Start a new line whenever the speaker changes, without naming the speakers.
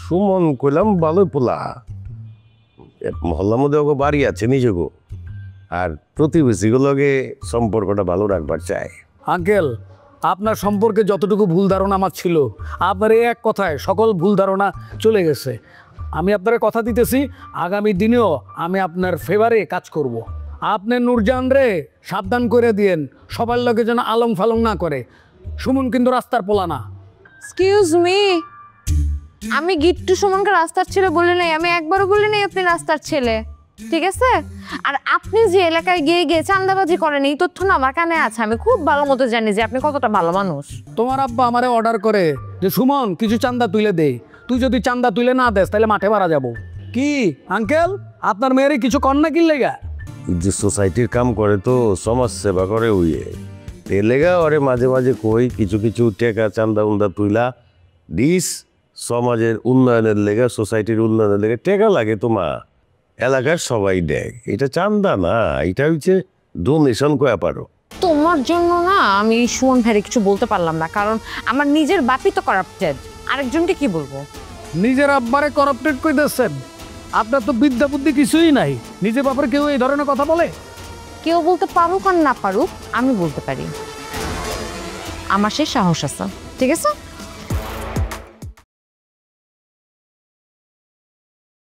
সুমন কইলাম ভালো পোলা, মহল্লার মধ্যে ওকে বাড়ি আছে নিজেগো, আর প্রতিবেশীগুলোকে সম্পর্কটা ভালো রাখবার চায়।
আঙ্কেল, আপনার সম্পর্কে যতটুকু ভুল ধারণা আমার ছিল, আপনার এই এক কথায় সকল ভুল ধারণা চলে গেছে। আমি আপনার কথা দিতেছি, আগামী দিনেও আমি আপনার ফেভারে কাজ করব। আপনি নূরজান রে সাবধান করে দিয়েন, সবার লোকে যেন আলং ফালং না করে। সুমন কিন্তু রাস্তার পোলা না।
এক্সকিউজ মি, আমি গিট্টু সুমনকে রাস্তার ছেলে বলি নাই, আমি একবারও বলি নাই আপনি রাস্তার ছেলে, ঠিক আছে? আর আপনি যে এলাকায় গিয়ে গিয়ে চাঁদাবাজি করেন এই তথ্য না আমার কানে আছে, আমি খুব ভালো মতো জানি যে আপনি কতটা ভালো মানুষ।
তোমার আব্বা আমারে অর্ডার করে যে সুমন কিছু চান্দা তুলে দে, তুই যদি চান্দা তুলে না দেস তাহলে মাঠে মারা যাব। কি আঙ্কেল, আপনার মেয়েরই কিছু কর না কি লেগা?
যে সোসাইটির কাম করে তো সমাজ সেবা করে উইয়ে, এ লেগা ওরে মাঝে মাঝে কই কিছু কিছু টেকা চান্দা উন্দা তুইলা দিস, সমাজের উন্নয়নের লেগে, সোসাইটির উন্নয়নের লেগে টেকা লাগে তোমা, এলাকার সবাই দেয়, এটা চান্দা না, এটা হচ্ছে ডোনেশন কয়া পারো।
তোমার জন্য না আমি সুমন ভাইরে কিছু বলতে পারলাম না, কারণ আমার নিজের বাপই তো কারাপ্টেড, আরেকজনকে কি বলবো?
নিজের আব্বারে করাপ্টেড কইতেছেন? আপনার তো বিদ্যা বুদ্ধি কিছুই নাই, নিজের বাপরে কেউ এই ধরনের কথা বলে?
কেউ বলতে পারুক আর না পারুক, আমি বলতে পারি, আমার সেই সাহস আছে, ঠিক আছে?